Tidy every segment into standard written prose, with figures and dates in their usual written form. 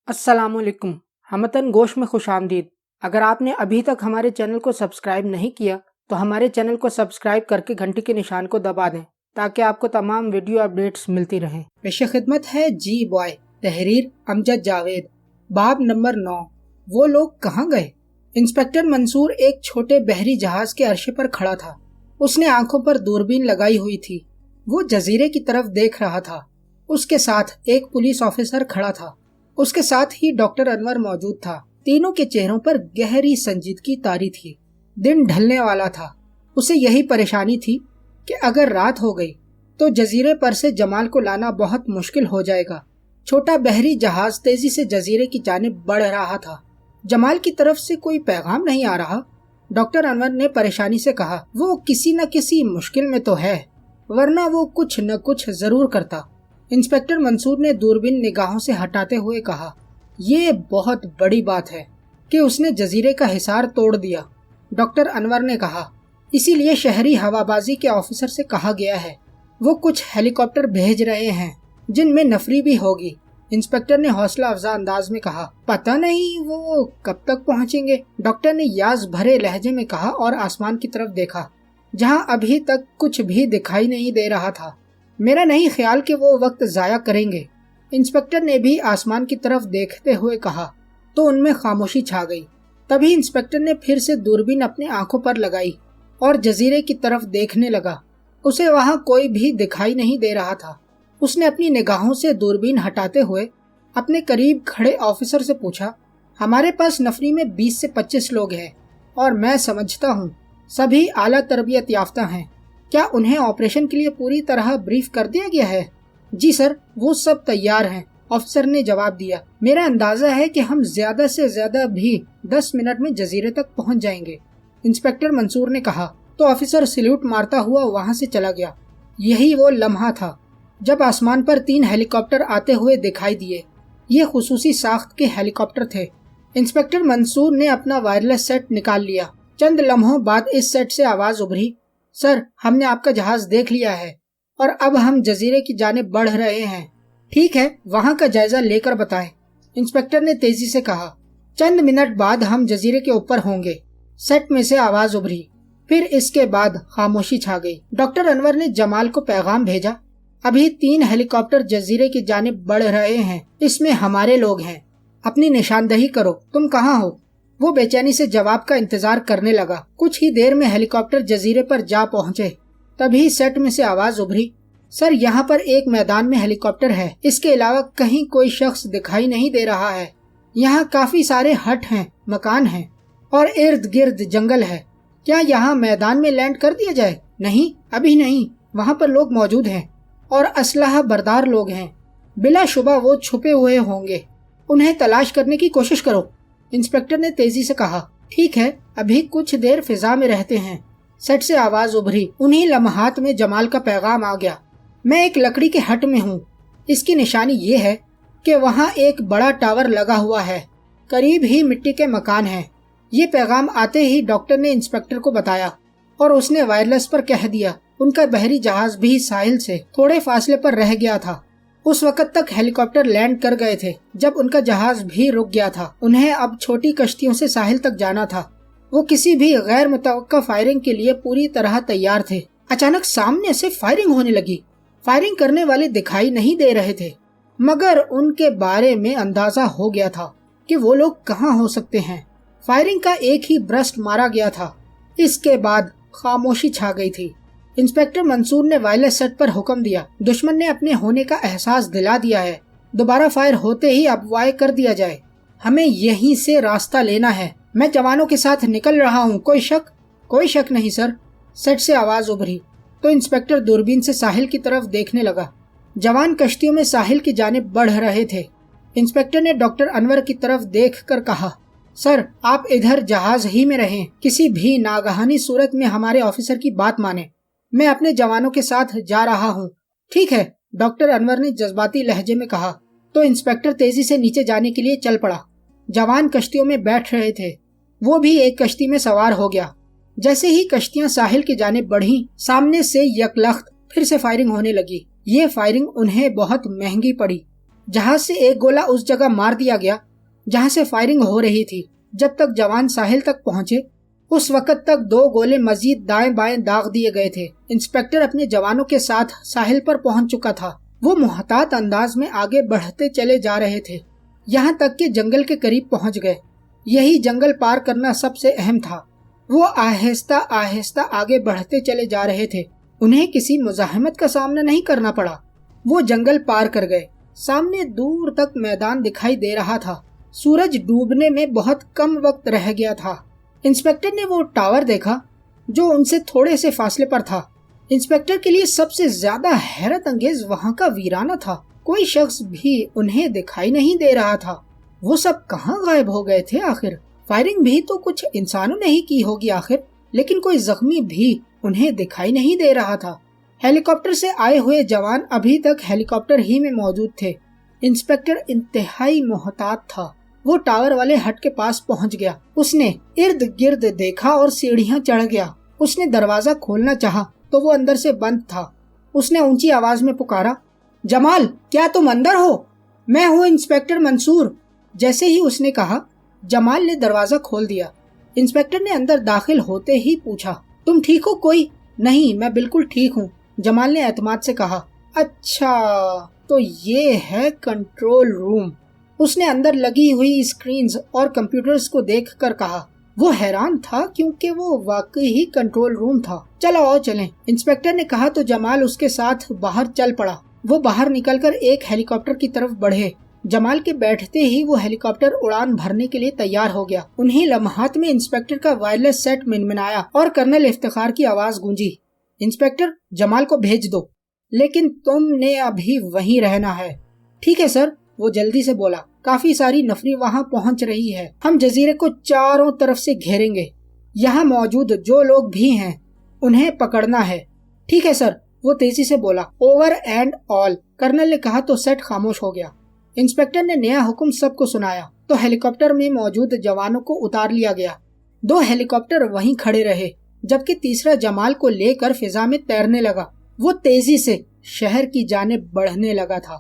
अस्सलाम वालेकुम। हमतन गोश में खुश आमदीद। अगर आपने अभी तक हमारे चैनल को सब्सक्राइब नहीं किया तो हमारे चैनल को सब्सक्राइब करके घंटी के निशान को दबा दें ताकि आपको तमाम वीडियो अपडेट्स मिलती रहें। पेश खिदमत है जी बॉय, तहरीर अमजद जावेद। बाब नंबर 9, वो लोग कहाँ गए। इंस्पेक्टर मंसूर एक छोटे बहरी जहाज के अर्शे पर खड़ा था। उसने आंखों पर दूरबीन लगाई हुई थी। वो जजीरे की तरफ देख रहा था। उसके साथ एक पुलिस ऑफिसर खड़ा था। उसके साथ ही डॉक्टर अनवर मौजूद था। तीनों के चेहरों पर गहरी संजीदगी तारी थी। दिन ढलने वाला था। उसे यही परेशानी थी कि अगर रात हो गई तो जजीरे पर से जमाल को लाना बहुत मुश्किल हो जाएगा। छोटा बहरी जहाज तेजी से जजीरे की जानिब बढ़ रहा था। जमाल की तरफ से कोई पैगाम नहीं आ रहा। डॉक्टर अनवर ने परेशानी से कहा, वो किसी न किसी मुश्किल में तो है, वरना वो कुछ न कुछ जरूर करता। इंस्पेक्टर मंसूर ने दूरबीन निगाहों से हटाते हुए कहा, ये बहुत बड़ी बात है कि उसने जजीरे का हिसार तोड़ दिया। डॉक्टर अनवर ने कहा, इसीलिए शहरी हवाबाजी के ऑफिसर से कहा गया है, वो कुछ हेलीकॉप्टर भेज रहे हैं जिनमें नफरी भी होगी। इंस्पेक्टर ने हौसला अफजा अंदाज में कहा, पता नहीं वो कब तक पहुंचेंगे। डॉक्टर ने याज भरे लहजे में कहा और आसमान की तरफ देखा जहां अभी तक कुछ भी दिखाई नहीं दे रहा था। मेरा नहीं ख्याल कि वो वक्त जाया करेंगे। इंस्पेक्टर ने भी आसमान की तरफ देखते हुए कहा तो उनमें खामोशी छा गई। तभी इंस्पेक्टर ने फिर से दूरबीन अपनी आंखों पर लगाई और जजीरे की तरफ देखने लगा। उसे वहां कोई भी दिखाई नहीं दे रहा था। उसने अपनी निगाहों से दूरबीन हटाते हुए अपने करीब खड़े ऑफिसर से पूछा, हमारे पास नफरी में 20 से 25 लोग हैं और मैं समझता हूँ सभी आला तरबियत याफ्ता हैं। क्या उन्हें ऑपरेशन के लिए पूरी तरह ब्रीफ कर दिया गया है? जी सर, वो सब तैयार हैं, ऑफिसर ने जवाब दिया। मेरा अंदाजा है कि हम ज्यादा से ज्यादा भी 10 मिनट में जजीरे तक पहुंच जाएंगे। इंस्पेक्टर मंसूर ने कहा तो ऑफिसर सैल्यूट मारता हुआ वहां से चला गया। यही वो लम्हा था जब आसमान पर 3 हेलीकॉप्टर आते हुए दिखाई दिए। ये खुसूसी साख्त के हेलीकॉप्टर थे। इंस्पेक्टर मंसूर ने अपना वायरलेस सेट निकाल लिया। चंद लम्हों बाद इस सेट से आवाज उभरी, सर, हमने आपका जहाज देख लिया है और अब हम जजीरे की जानिब बढ़ रहे हैं। ठीक है, वहाँ का जायजा लेकर बताएं। इंस्पेक्टर ने तेजी से कहा, चंद मिनट बाद हम जजीरे के ऊपर होंगे। सेट में से आवाज उभरी, फिर इसके बाद खामोशी छा गई। डॉक्टर अनवर ने जमाल को पैगाम भेजा, अभी 3 हेलीकॉप्टर जजीरे की जानिब बढ़ रहे हैं, इसमें हमारे लोग हैं, अपनी निशानदही करो, तुम कहाँ हो। वो बेचैनी से जवाब का इंतजार करने लगा। कुछ ही देर में हेलीकॉप्टर जजीरे पर जा पहुंचे। तभी सेट में से आवाज उभरी, सर, यहाँ पर एक मैदान में हेलीकॉप्टर है, इसके अलावा कहीं कोई शख्स दिखाई नहीं दे रहा है। यहाँ काफी सारे हट हैं, मकान हैं और इर्द गिर्द जंगल है। क्या यहाँ मैदान में लैंड कर दिया जाए? नहीं, अभी नहीं, वहाँ पर लोग मौजूद हैं और असलहा बरदार लोग हैं। बिलाशुबा वो छुपे हुए होंगे, उन्हें तलाश करने की कोशिश करो। इंस्पेक्टर ने तेजी से कहा, ठीक है, अभी कुछ देर फिजा में रहते हैं। सेट से आवाज उभरी। उन्हीं लम्हात में जमाल का पैगाम आ गया, मैं एक लकड़ी के हट में हूँ। इसकी निशानी ये है कि वहाँ एक बड़ा टावर लगा हुआ है, करीब ही मिट्टी के मकान हैं। ये पैगाम आते ही डॉक्टर ने इंस्पेक्टर को बताया और उसने वायरलेस पर कह दिया उनका बहरी जहाज भी साहिल से थोड़े फासले पर रह गया था। उस वक्त तक हेलीकॉप्टर लैंड कर गए थे जब उनका जहाज भी रुक गया था। उन्हें अब छोटी कश्तियों से साहिल तक जाना था। वो किसी भी गैर मुतवक्का फायरिंग के लिए पूरी तरह तैयार थे। अचानक सामने से फायरिंग होने लगी। फायरिंग करने वाले दिखाई नहीं दे रहे थे, मगर उनके बारे में अंदाजा हो गया था कि वो लोग कहाँ हो सकते हैं। फायरिंग का एक ही ब्रस्ट मारा गया था। इसके बाद खामोशी छा गई थी। इंस्पेक्टर मंसूर ने वायरलेस सेट पर हुक्म दिया, दुश्मन ने अपने होने का एहसास दिला दिया है, दोबारा फायर होते ही अफवाह कर दिया जाए। हमें यहीं से रास्ता लेना है। मैं जवानों के साथ निकल रहा हूँ, कोई शक? कोई शक नहीं सर। सेट से आवाज उभरी तो इंस्पेक्टर दूरबीन से साहिल की तरफ देखने लगा। जवान कश्तियों में साहिल की जानिब बढ़ रहे थे। इंस्पेक्टर ने डॉक्टर अनवर की तरफ देख कर कहा, सर, आप इधर जहाज ही में रहें, किसी भी नागहानी सूरत में हमारे ऑफिसर की बात माने। मैं अपने जवानों के साथ जा रहा हूँ। ठीक है, डॉक्टर अनवर ने जज्बाती लहजे में कहा तो इंस्पेक्टर तेजी से नीचे जाने के लिए चल पड़ा। जवान कश्तियों में बैठ रहे थे। वो भी एक कश्ती में सवार हो गया। जैसे ही कश्तियां साहिल की जानिब बढ़ी, सामने से यकलख्त फिर से फायरिंग होने लगी। ये फायरिंग उन्हें बहुत महंगी पड़ी। جہاز سے ایک گولہ اس جگہ مار دیا گیا جہاں سے فائرنگ ہو رہی تھی۔ جب تک جوان ساحل تک پہنچے اس وقت تک 2 گولے مزید دائیں بائیں داغ دیے گئے تھے۔ انسپکٹر اپنے جوانوں کے ساتھ ساحل پر پہنچ چکا تھا۔ وہ محتاط انداز میں آگے بڑھتے چلے جا رہے تھے، یہاں تک کہ جنگل کے قریب پہنچ گئے۔ یہی جنگل پار کرنا سب سے اہم تھا۔ وہ آہستہ آہستہ آگے بڑھتے چلے جا رہے تھے، انہیں کسی مزاحمت کا سامنا نہیں کرنا پڑا۔ وہ جنگل پار کر گئے۔ سامنے دور تک میدان دکھائی دے رہا تھا۔ سورج ڈوبنے میں بہت کم وقت رہ گیا تھا۔ انسپکٹر نے وہ ٹاور دیکھا جو ان سے تھوڑے سے فاصلے پر تھا۔ انسپکٹر کے لیے سب سے زیادہ حیرت انگیز وہاں کا ویرانہ تھا۔ کوئی شخص بھی انہیں دکھائی نہیں دے رہا تھا۔ وہ سب کہاں غائب ہو گئے تھے آخر؟ فائرنگ بھی تو کچھ انسانوں نے ہی کی ہوگی آخر، لیکن کوئی زخمی بھی انہیں دکھائی نہیں دے رہا تھا۔ ہیلی کاپٹر سے آئے ہوئے جوان ابھی تک ہیلی کاپٹر ہی میں موجود تھے۔ انسپکٹر انتہائی محتاط تھا۔ وہ ٹاور والے ہٹ کے پاس پہنچ گیا۔ اس نے ارد گرد دیکھا اور سیڑھیاں چڑھ گیا۔ اس نے دروازہ کھولنا چاہا تو وہ اندر سے بند تھا۔ اس نے اونچی آواز میں پکارا، جمال، کیا تم اندر ہو؟ میں ہوں انسپکٹر منصور۔ جیسے ہی اس نے کہا، جمال نے دروازہ کھول دیا۔ انسپکٹر نے اندر داخل ہوتے ہی پوچھا، تم ٹھیک ہو کوئی؟ نہیں، میں بالکل ٹھیک ہوں، جمال نے اعتماد سے کہا۔ اچھا، تو یہ ہے کنٹرول روم۔ اس نے اندر لگی ہوئی اسکرینز اور کمپیوٹرز کو دیکھ کر کہا۔ وہ حیران تھا کیونکہ وہ واقعی ہی کنٹرول روم تھا۔ چلو آؤ چلیں، انسپکٹر نے کہا تو جمال اس کے ساتھ باہر چل پڑا۔ وہ باہر نکل کر ایک ہیلی کاپٹر کی طرف بڑھے۔ جمال کے بیٹھتے ہی وہ ہیلی کاپٹر اڑان بھرنے کے لیے تیار ہو گیا۔ انہی لمحات میں انسپکٹر کا وائرلیس سیٹ منمنایا اور کرنل افتخار کی آواز گونجی، انسپکٹر، جمال کو بھیج دو، لیکن تم نے ابھی وہیں رہنا ہے۔ ٹھیک ہے سر، وہ جلدی سے بولا۔ کافی ساری نفری وہاں پہنچ رہی ہے۔ ہم جزیرے کو چاروں طرف سے گھیریں گے۔ یہاں موجود جو لوگ بھی ہیں انہیں پکڑنا ہے۔ ٹھیک ہے سر، وہ تیزی سے بولا۔ اوور اینڈ آل، کرنل نے کہا تو سیٹ خاموش ہو گیا۔ انسپکٹر نے نیا حکم سب کو سنایا تو ہیلی کاپٹر میں موجود جوانوں کو اتار لیا گیا۔ 2 ہیلی کاپٹر وہیں کھڑے رہے جبکہ تیسرا جمال کو لے کر فضا میں تیرنے لگا۔ وہ تیزی سے شہر کی جانب بڑھنے لگا تھا۔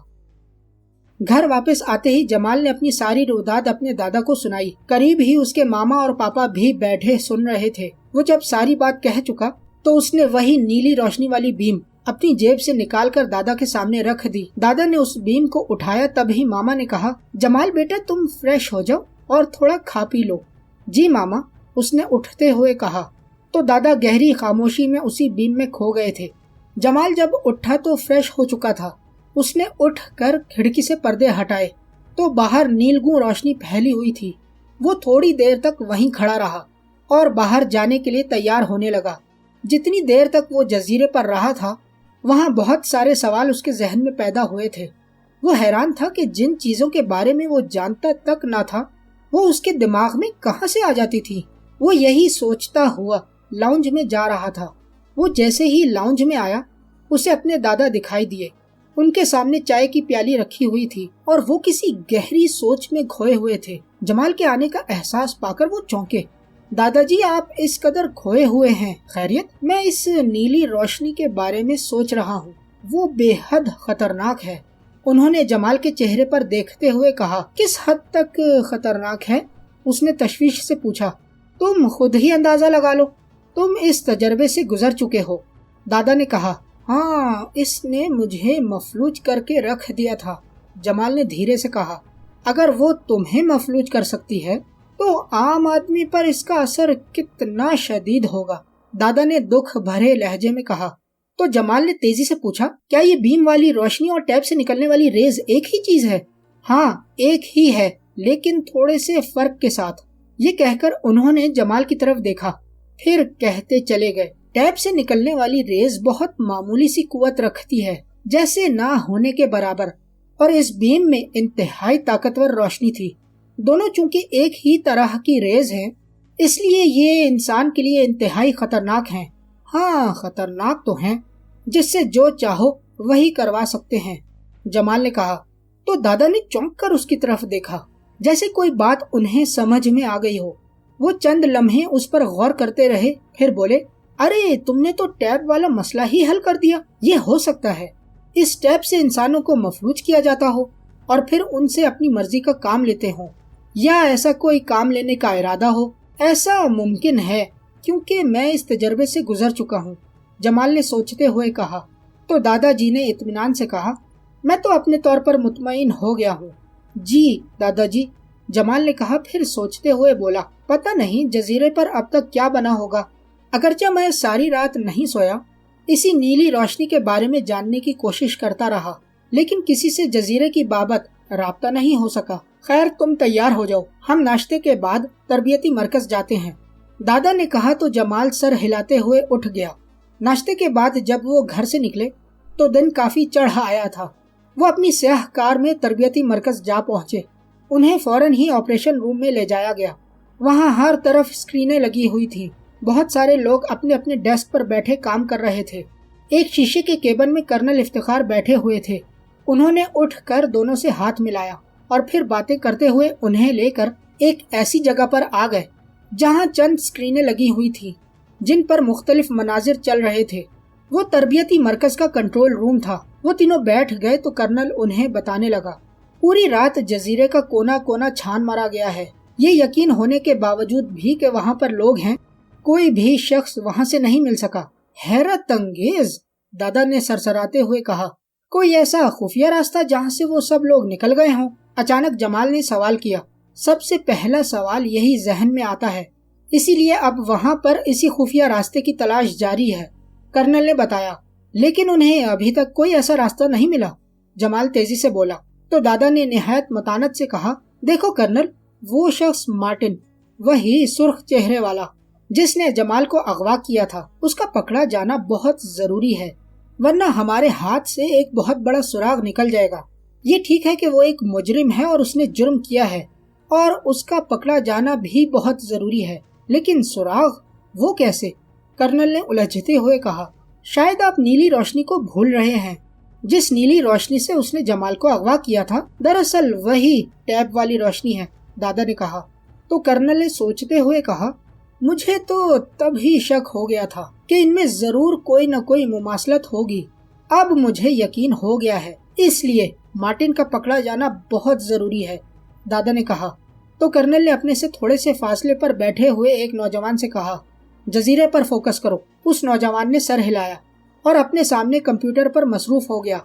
گھر واپس آتے ہی جمال نے اپنی ساری روداد اپنے دادا کو سنائی۔ قریب ہی اس کے ماما اور پاپا بھی بیٹھے سن رہے تھے۔ وہ جب ساری بات کہہ چکا تو اس نے وہی نیلی روشنی والی بیم اپنی جیب سے نکال کر دادا کے سامنے رکھ دی۔ دادا نے اس بیم کو اٹھایا تب ہی ماما نے کہا، جمال بیٹا، تم فریش ہو جاؤ اور تھوڑا کھا پی لو۔ جی ماما، اس نے اٹھتے ہوئے کہا۔ تو دادا گہری خاموشی میں اسی بیم میں کھو گئے تھے۔ جمال جب اٹھا تو فریش ہو چکا تھا۔ اس نے اٹھ کر کھڑکی سے پردے ہٹائے تو باہر نیلگوں روشنی پھیلی ہوئی تھی۔ وہ تھوڑی دیر تک وہیں کھڑا رہا اور باہر جانے کے لیے تیار ہونے لگا۔ جتنی دیر تک وہ جزیرے پر رہا تھا وہاں بہت سارے سوال اس کے ذہن میں پیدا ہوئے تھے۔ وہ حیران تھا کہ جن چیزوں کے بارے میں وہ جانتا تک نہ تھا وہ اس کے دماغ میں کہاں سے آ جاتی تھی۔ وہ یہی سوچتا ہوا لاؤنج میں جا رہا تھا۔ وہ جیسے ہی لاؤنج میں آیا اسے اپنے دادا دکھائی دیے۔ ان کے سامنے چائے کی پیالی رکھی ہوئی تھی اور وہ کسی گہری سوچ میں کھوئے ہوئے تھے۔ جمال کے آنے کا احساس پا کر وہ چونکے۔ دادا جی، آپ اس قدر کھوئے ہوئے ہیں، خیریت؟ میں اس نیلی روشنی کے بارے میں سوچ رہا ہوں، وہ بے حد خطرناک ہے۔ انہوں نے جمال کے چہرے پر دیکھتے ہوئے کہا۔ کس حد تک خطرناک ہے؟ اس نے تشویش سے پوچھا۔ تم خود ہی اندازہ لگا لو، تم اس تجربے سے گزر چکے ہو۔ دادا نے کہا۔ ہاں، اس نے مجھے مفلوج کر کے رکھ دیا تھا، جمال نے دھیرے سے کہا۔ اگر وہ تمہیں مفلوج کر سکتی ہے تو عام آدمی پر اس کا اثر کتنا شدید ہوگا، دادا نے دکھ بھرے لہجے میں کہا۔ تو جمال نے تیزی سے پوچھا، کیا یہ بیم والی روشنی اور ٹیپ سے نکلنے والی ریز ایک ہی چیز ہے؟ ہاں، ایک ہی ہے، لیکن تھوڑے سے فرق کے ساتھ۔ یہ کہہ کر انہوں نے جمال کی طرف دیکھا، پھر کہتے چلے گئے، ٹیپ سے نکلنے والی ریز بہت معمولی سی قوت رکھتی ہے، جیسے نہ ہونے کے برابر، اور اس بیم میں انتہائی طاقتور روشنی تھی۔ دونوں چونکہ ایک ہی طرح کی ریز ہیں اس لیے یہ انسان کے لیے انتہائی خطرناک ہیں۔ ہاں، خطرناک تو ہیں، جس سے جو چاہو وہی کروا سکتے ہیں، جمال نے کہا۔ تو دادا نے چونک کر اس کی طرف دیکھا جیسے کوئی بات انہیں سمجھ میں آ گئی ہو۔ وہ چند لمحے اس پر غور کرتے رہے، پھر بولے، ارے تم نے تو ٹیپ والا مسئلہ ہی حل کر دیا۔ یہ ہو سکتا ہے اس ٹیپ سے انسانوں کو مفلوج کیا جاتا ہو اور پھر ان سے اپنی مرضی کا کام لیتے ہوں، یا ایسا کوئی کام لینے کا ارادہ ہو۔ ایسا ممکن ہے کیونکہ میں اس تجربے سے گزر چکا ہوں، جمال نے سوچتے ہوئے کہا۔ تو دادا جی نے اطمینان سے کہا، میں تو اپنے طور پر مطمئن ہو گیا ہوں۔ جی دادا جی، جمال نے کہا، پھر سوچتے ہوئے بولا، پتہ نہیں جزیرے پر اب تک کیا بنا ہوگا۔ اگرچہ میں ساری رات نہیں سویا، اسی نیلی روشنی کے بارے میں جاننے کی کوشش کرتا رہا، لیکن کسی سے جزیرے کی بابت رابطہ نہیں ہو سکا۔ خیر، تم تیار ہو جاؤ، ہم ناشتے کے بعد تربیتی مرکز جاتے ہیں، دادا نے کہا تو جمال سر ہلاتے ہوئے اٹھ گیا۔ ناشتے کے بعد جب وہ گھر سے نکلے تو دن کافی چڑھ آیا تھا۔ وہ اپنی سیاہ کار میں تربیتی مرکز جا پہنچے۔ انہیں فوراً ہی آپریشن روم میں لے جایا گیا۔ وہاں ہر طرف اسکرینیں لگی ہوئی تھیں۔ بہت سارے لوگ اپنے اپنے ڈیسک پر بیٹھے کام کر رہے تھے۔ ایک شیشے کے کیبن میں کرنل افتخار بیٹھے ہوئے تھے۔ انہوں نے اٹھ کر دونوں سے ہاتھ ملایا اور پھر باتیں کرتے ہوئے انہیں لے کر ایک ایسی جگہ پر آ گئے جہاں چند اسکرینیں لگی ہوئی تھیں جن پر مختلف مناظر چل رہے تھے۔ وہ تربیتی مرکز کا کنٹرول روم تھا۔ وہ تینوں بیٹھ گئے تو کرنل انہیں بتانے لگا، پوری رات جزیرے کا کونا کونا چھان مارا گیا ہے۔ یہ یقین ہونے کے باوجود بھی کہ وہاں پر لوگ ہیں، کوئی بھی شخص وہاں سے نہیں مل سکا۔ حیرت انگیز، دادا نے سرسراتے ہوئے کہا۔ کوئی ایسا خفیہ راستہ جہاں سے وہ سب لوگ نکل گئے ہوں؟ اچانک جمال نے سوال کیا۔ سب سے پہلا سوال یہی ذہن میں آتا ہے، اسی لیے اب وہاں پر اسی خفیہ راستے کی تلاش جاری ہے، کرنل نے بتایا۔ لیکن انہیں ابھی تک کوئی ایسا راستہ نہیں ملا، جمال تیزی سے بولا۔ تو دادا نے نہایت متانت سے کہا، دیکھو کرنل، وہ شخص مارٹن، وہی سرخ چہرے والا جس نے جمال کو اغوا کیا تھا، اس کا پکڑا جانا بہت ضروری ہے، ورنہ ہمارے ہاتھ سے ایک بہت بڑا سراغ نکل جائے گا۔ یہ ٹھیک ہے کہ وہ ایک مجرم ہے اور اس نے جرم کیا ہے، اور اس کا پکڑا جانا بھی بہت ضروری ہے، لیکن سراغ وہ کیسے؟ کرنل نے الجھتے ہوئے کہا، شاید آپ نیلی روشنی کو بھول رہے ہیں۔ جس نیلی روشنی سے اس نے جمال کو اغوا کیا تھا، دراصل وہی ٹیپ والی روشنی ہے، دادا نے کہا۔ تو کرنل نے سوچتے ہوئے کہا، مجھے تو تب ہی شک ہو گیا تھا کہ ان میں ضرور کوئی نہ کوئی مماثلت ہوگی، اب مجھے یقین ہو گیا ہے، اس لیے مارٹن کا پکڑا جانا بہت ضروری ہے، دادا نے کہا۔ تو کرنل نے اپنے سے تھوڑے سے فاصلے پر بیٹھے ہوئے ایک نوجوان سے کہا، جزیرے پر فوکس کرو۔ اس نوجوان نے سر ہلایا اور اپنے سامنے کمپیوٹر پر مصروف ہو گیا۔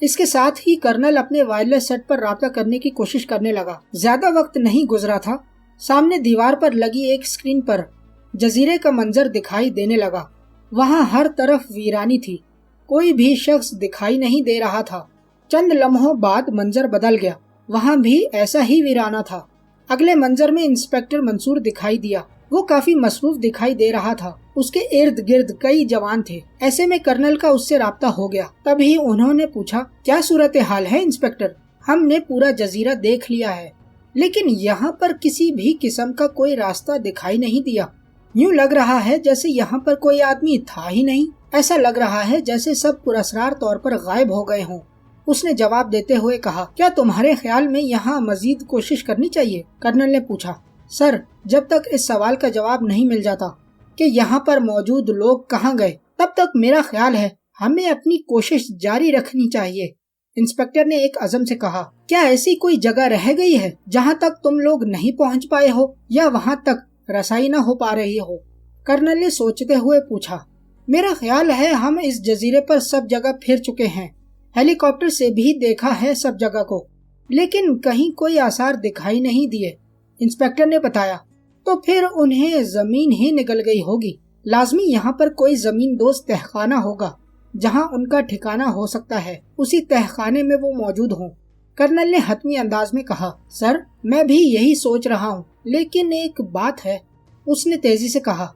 اس کے ساتھ ہی کرنل اپنے وائرلیس سیٹ پر رابطہ کرنے کی کوشش کرنے لگا۔ زیادہ وقت نہیں گزرا تھا، سامنے دیوار پر لگی ایک اسکرین پر جزیرے کا منظر دکھائی دینے لگا۔ وہاں ہر طرف ویرانی تھی، کوئی بھی شخص دکھائی نہیں دے رہا تھا۔ چند لمحوں بعد منظر بدل گیا، وہاں بھی ایسا ہی ویرانہ تھا۔ اگلے منظر میں انسپیکٹر منصور دکھائی دیا۔ وہ کافی مصروف دکھائی دے رہا تھا، اس کے ارد گرد کئی جوان تھے۔ ایسے میں کرنل کا اس سے رابطہ ہو گیا۔ تبھی انہوں نے پوچھا، کیا صورتحال ہے انسپیکٹر؟ ہم نے پورا جزیرہ دیکھ لیا ہے، لیکن یہاں پر کسی بھی قسم کا کوئی راستہ دکھائی نہیں دیا۔ یوں لگ رہا ہے جیسے یہاں پر کوئی آدمی تھا ہی نہیں، ایسا لگ رہا ہے جیسے سب پراسرار طور پر غائب ہو گئے ہوں۔ اس نے جواب دیتے ہوئے کہا، کیا تمہارے خیال میں یہاں مزید کوشش کرنی چاہیے؟ کرنل نے پوچھا۔ سر، جب تک اس سوال کا جواب نہیں مل جاتا کہ یہاں پر موجود لوگ کہاں گئے، تب تک میرا خیال ہے ہمیں اپنی کوشش جاری رکھنی چاہیے، انسپیکٹر نے ایک عزم سے کہا۔ کیا ایسی کوئی جگہ رہ گئی ہے جہاں تک تم لوگ نہیں پہنچ پائے ہو یا وہاں تک رسائی نہ ہو پا رہی ہو؟ کرنل نے سوچتے ہوئے پوچھا۔ میرا خیال ہے ہم اس جزیرے پر سب جگہ پھر چکے ہیں، ہیلی کاپٹر سے بھی دیکھا ہے سب جگہ کو، لیکن کہیں کوئی آثار دکھائی نہیں دیے، انسپیکٹر نے بتایا۔ تو پھر انہیں زمین ہی نکل گئی ہوگی، لازمی یہاں پر کوئی زمین دوست تہخانہ ہوگا جہاں ان کا ٹھکانہ ہو سکتا ہے، اسی تہخانے میں وہ موجود ہوں، کرنل نے حتمی انداز میں کہا۔ سر، میں بھی یہی سوچ رہا ہوں، لیکن ایک بات ہے، اس نے تیزی سے کہا۔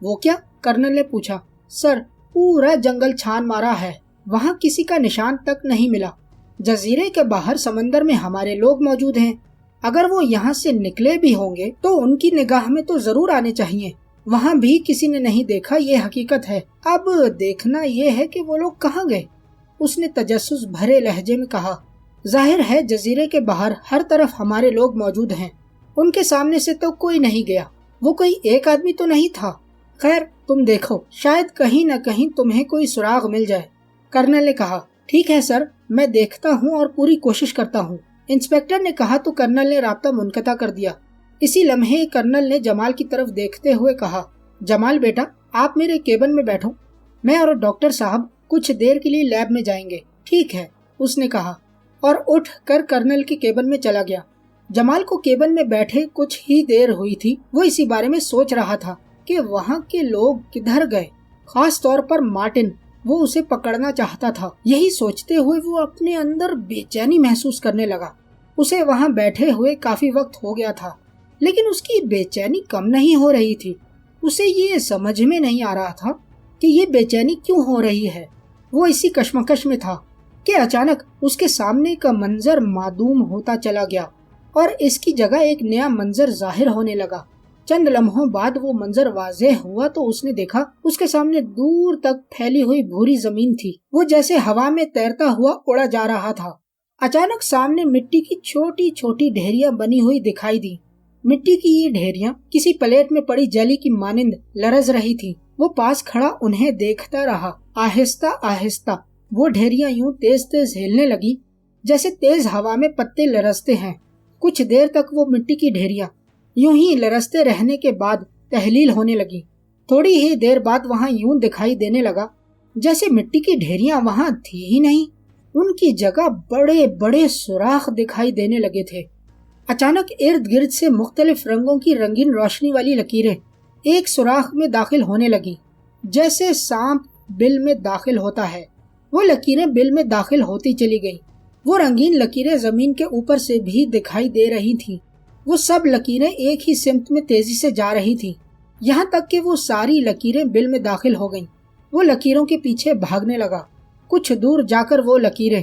وہ کیا؟ کرنل نے پوچھا۔ سر، پورا جنگل چھان مارا ہے، وہاں کسی کا نشان تک نہیں ملا۔ جزیرے کے باہر سمندر میں ہمارے لوگ موجود ہیں، اگر وہ یہاں سے نکلے بھی ہوں گے تو ان کی نگاہ میں تو ضرور آنے چاہیے، وہاں بھی کسی نے نہیں دیکھا، یہ حقیقت ہے۔ اب دیکھنا یہ ہے کہ وہ لوگ کہاں گئے، اس نے تجسس بھرے لہجے میں کہا۔ ظاہر ہے جزیرے کے باہر ہر طرف ہمارے لوگ موجود ہیں، ان کے سامنے سے تو کوئی نہیں گیا، وہ کوئی ایک آدمی تو نہیں تھا۔ خیر، تم دیکھو، شاید کہیں نہ کہیں تمہیں کوئی سراغ مل جائے، کرنل نے کہا۔ ٹھیک ہے سر، میں دیکھتا ہوں اور پوری کوشش کرتا ہوں، इंस्पेक्टर ने कहा तो कर्नल ने राब्ता मुनक़ता कर दिया। इसी लम्हे कर्नल ने जमाल की तरफ देखते हुए कहा, जमाल बेटा, आप मेरे केबिन में बैठो, मैं और डॉक्टर साहब कुछ देर के लिए लैब में जाएंगे। ठीक है, उसने कहा और उठ कर कर्नल के केबिन में चला गया। जमाल को केबिन में बैठे कुछ ही देर हुई थी। वो इसी बारे में सोच रहा था कि वहाँ के लोग किधर गए, खास तौर पर मार्टिन। वो उसे पकड़ना चाहता था। यही सोचते हुए वो अपने अंदर बेचैनी महसूस करने लगा। उसे वहाँ बैठे हुए काफी वक्त हो गया था, लेकिन उसकी बेचैनी कम नहीं हो रही थी। उसे ये समझ में नहीं आ रहा था कि ये बेचैनी क्यों हो रही है। वो इसी कश्मकश में था कि अचानक उसके सामने का मंजर मादूम होता चला गया और इसकी जगह एक नया मंजर जाहिर होने लगा। चंद लम्हों बाद वो मंजर वाज़ेह हुआ तो उसने देखा उसके सामने दूर तक फैली हुई भूरी जमीन थी। वो जैसे हवा में तैरता हुआ उड़ा जा रहा था। अचानक सामने मिट्टी की छोटी छोटी ढेरियां बनी हुई दिखाई दी। मिट्टी की ये ढेरियां किसी प्लेट में पड़ी जली की मानिंद लरज रही थी। वो पास खड़ा उन्हें देखता रहा। आहिस्ता आहिस्ता वो ढेरियां यूं तेज तेज हिलने लगी जैसे तेज हवा में पत्ते लरजते हैं। कुछ देर तक वो मिट्टी की ढेरियां यूं ही लरजते रहने के बाद तहलील होने लगी। थोड़ी ही देर बाद वहां यूं दिखाई देने लगा जैसे मिट्टी की ढेरियां वहां थी ही नहीं। उनकी जगह बड़े बड़े सुराख दिखाई देने लगे थे। अचानक इर्द गिर्द से मुख्तलिफ रंगों की रंगीन रोशनी वाली लकीरें एक सुराख में दाखिल होने लगी, जैसे सांप बिल में दाखिल होता है। वो लकीरें बिल में दाखिल होती चली गईं। वो रंगीन लकीरें जमीन के ऊपर से भी दिखाई दे रही थीं। वो सब लकीरें एक ही सिमत में तेजी से जा रही थीं, यहाँ तक कि वो सारी लकीरें बिल में दाखिल हो गईं। वो लकीरों के पीछे भागने लगा। कुछ दूर जाकर वो लकीरें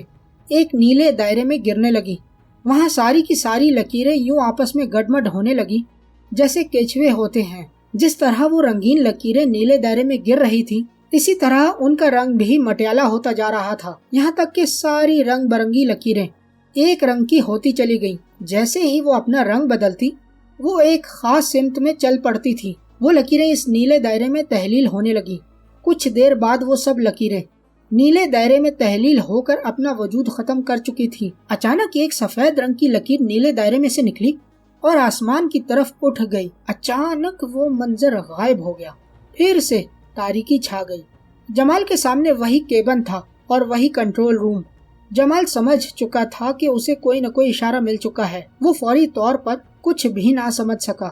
एक नीले दायरे में गिरने लगी। वहाँ सारी की सारी लकीरें यूं आपस में गडमड होने लगी जैसे केचुए होते हैं। जिस तरह वो रंगीन लकीरें नीले दायरे में गिर रही थी, इसी तरह उनका रंग भी मटियाला होता जा रहा था, यहाँ तक कि सारी रंग बरंगी लकीरें एक रंग की होती चली गईं। जैसे ही वो अपना रंग बदलती, वो एक खास सिमत में चल पड़ती थी। वो लकीरें इस नीले दायरे में तहलील होने लगी। कुछ देर बाद वो सब लकीरें नीले दायरे में तहलील होकर अपना वजूद खत्म कर चुकी थी। अचानक एक सफेद रंग की लकीर नीले दायरे में से निकली और आसमान की तरफ उठ गई। अचानक वो मंजर गायब हो गया। फिर से तारीकी छा गई। जमाल के सामने वही केबिन था और वही कंट्रोल रूम। जमाल समझ चुका था कि उसे कोई न कोई इशारा मिल चुका है। वो फौरी तौर पर कुछ भी ना समझ सका।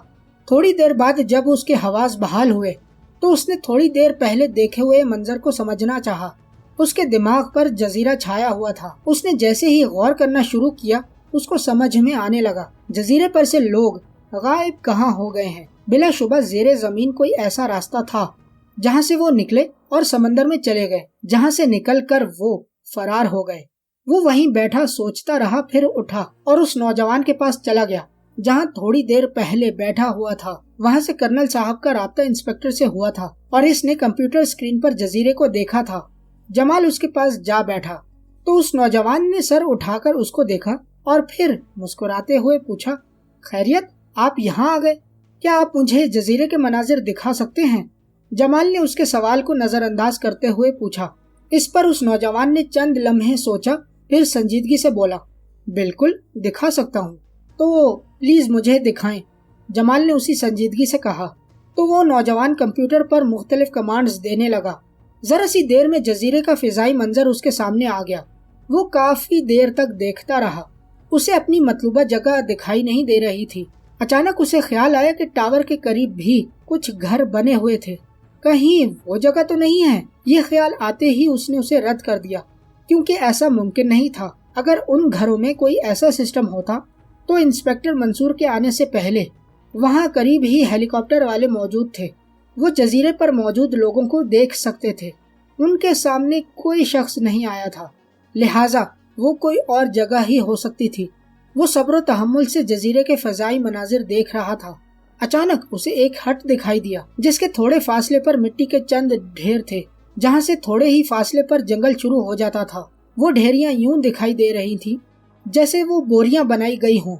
थोड़ी देर बाद जब उसके हवास बहाल हुए तो उसने थोड़ी देर पहले देखे हुए मंजर को समझना चाहा। उसके दिमाग पर जजीरा छाया हुआ था। उसने जैसे ही गौर करना शुरू किया, उसको समझ में आने लगा जजीरे पर से लोग गायब कहाँ हो गए हैं। बिलाशुबा ज़ेरे ज़मीन कोई ऐसा रास्ता था जहाँ से वो निकले और समंदर में चले गए, जहाँ से निकलकर वो फरार हो गए। वो वहीं बैठा सोचता रहा, फिर उठा और उस नौजवान के पास चला गया जहाँ थोड़ी देर पहले बैठा हुआ था। वहाँ से कर्नल साहब का राब्ता इंस्पेक्टर से हुआ था और इसने कंप्यूटर स्क्रीन पर जजीरे को देखा था। जमाल उसके पास जा बैठा तो उस नौजवान ने सर उठाकर उसको देखा और फिर मुस्कुराते हुए पूछा, खैरियत, आप यहाँ आ गए? क्या आप मुझे जजीरे के मनाजिर दिखा सकते हैं? जमाल ने उसके सवाल को नजरअंदाज करते हुए पूछा। इस पर उस नौजवान ने चंद लम्हे सोचा, फिर संजीदगी से बोला, बिल्कुल दिखा सकता हूँ, तो प्लीज मुझे दिखाएं। जमाल ने उसी संजीदगी से कहा। तो वो नौजवान कंप्यूटर पर मुख्तलिफ कमांड्स देने लगा। जरा सी देर में जजीरे का फिजाई मंजर उसके सामने आ गया। वो काफी देर तक देखता रहा। उसे अपनी मतलूबा जगह दिखाई नहीं दे रही थी। अचानक उसे ख्याल आया कि टावर के करीब भी कुछ घर बने हुए थे। कहीं वो जगह तो नहीं है? ये ख्याल आते ही उसने उसे रद्द कर दिया, क्योंकि ऐसा मुमकिन नहीं था। अगर उन घरों में कोई ऐसा सिस्टम होता तो इंस्पेक्टर मंसूर के आने से पहले वहाँ करीब ही हेलीकॉप्टर वाले मौजूद थे। वो जजीरे पर मौजूद लोगों को देख सकते थे। उनके सामने कोई शख्स नहीं आया था, लिहाजा वो कोई और जगह ही हो सकती थी। वो सब्र तहम्मुल से जजीरे के फजाई मनाजिर देख रहा था। अचानक उसे एक हट दिखाई दिया जिसके थोड़े फासले पर मिट्टी के चंद ढेर थे, जहाँ से थोड़े ही फासले पर जंगल शुरू हो जाता था। वो ढेरियां यूं दिखाई दे रही थी जैसे वो बोरियां बनाई गई हों।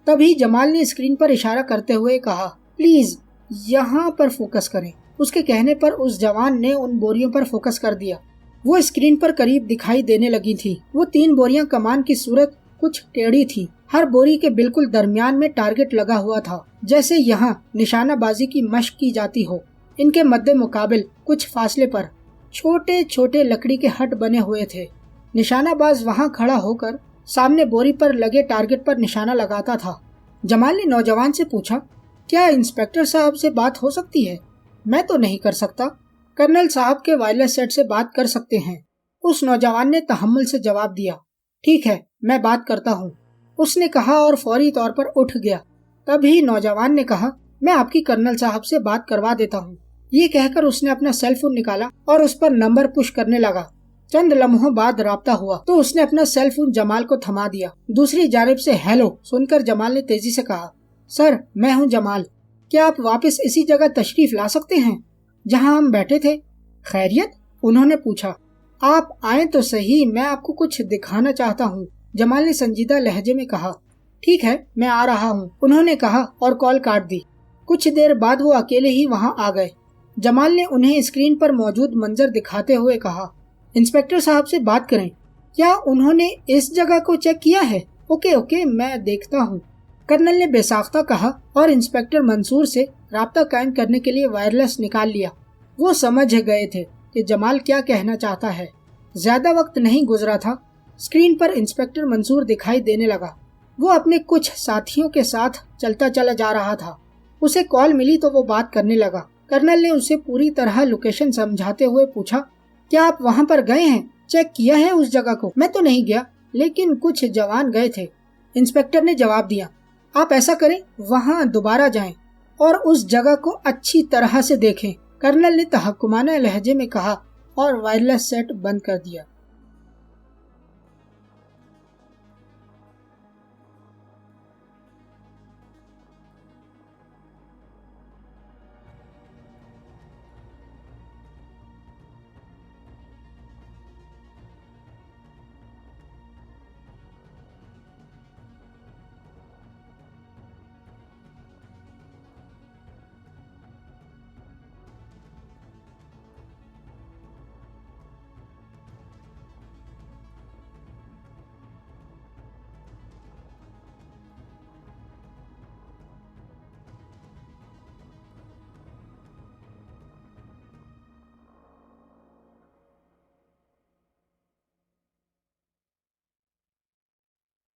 तभी जमाल ने स्क्रीन पर इशारा करते हुए कहा, प्लीज यहाँ पर फोकस करें। उसके कहने पर उस जवान ने उन बोरियों पर फोकस कर दिया। वो स्क्रीन पर करीब दिखाई देने लगी थी। वो 3 बोरियां कमान की सूरत कुछ टेढ़ी थी। हर बोरी के बिल्कुल दरमियान में टारगेट लगा हुआ था, जैसे यहाँ निशाना बाजी की मशक की जाती हो। इनके मद्दे मुकाबिल कुछ फासले पर छोटे छोटे लकड़ी के हट बने हुए थे। निशानाबाज वहाँ खड़ा होकर सामने बोरी पर लगे टारगेट पर निशाना लगाता था। जमाल ने नौजवान से पूछा, क्या इंस्पेक्टर साहब से बात हो सकती है? मैं तो नहीं कर सकता, कर्नल साहब के वायरलेस सेट से बात कर सकते हैं। उस नौजवान ने तहम्मुल से जवाब दिया। ठीक है, मैं बात करता हूँ, उसने कहा और फौरी तौर पर उठ गया। तभी नौजवान ने कहा, मैं आपकी कर्नल साहब से बात करवा देता हूँ। ये कहकर उसने अपना सेल फोन निकाला और उस पर नंबर पुश करने लगा। चंद लम्हों बाद राब्ता हुआ तो उसने अपना सेल फोन जमाल को थमा दिया। दूसरी जानिब से हेलो सुनकर जमाल ने तेजी से कहा, सर मैं हूँ जमाल, क्या आप वापस इसी जगह तशरीफ ला सकते हैं जहाँ हम बैठे थे? खैरियत? उन्होंने पूछा। आप आए तो सही, मैं आपको कुछ दिखाना चाहता हूँ, जमाल ने संजीदा लहजे में कहा। ठीक है, मैं आ रहा हूँ, उन्होंने कहा और कॉल काट दी। कुछ देर बाद वो अकेले ही वहाँ आ गए। जमाल ने उन्हें स्क्रीन पर मौजूद मंजर दिखाते हुए कहा, इंस्पेक्टर साहब से बात करें। क्या उन्होंने इस जगह को चेक किया है? ओके, मैं देखता हूँ, कर्नल ने बेसाख्ता कहा और इंस्पेक्टर मंसूर से राब्ता कायम करने के लिए वायरलेस निकाल लिया। वो समझ गए थे कि जमाल क्या कहना चाहता है। ज्यादा वक्त नहीं गुजरा था, स्क्रीन पर इंस्पेक्टर मंसूर दिखाई देने लगा। वो अपने कुछ साथियों के साथ चलता चला जा रहा था। उसे कॉल मिली तो वो बात करने लगा। कर्नल ने उसे पूरी तरह लोकेशन समझाते हुए पूछा, क्या आप वहाँ पर गए हैं? चेक किया है उस जगह को? मैं तो नहीं गया, लेकिन कुछ जवान गए थे, इंस्पेक्टर ने जवाब दिया। आप ऐसा करें, वहाँ दोबारा जाएं और उस जगह को अच्छी तरह से देखें, कर्नल ने तहक्कुमाना लहजे में कहा और वायरलेस सेट बंद कर दिया।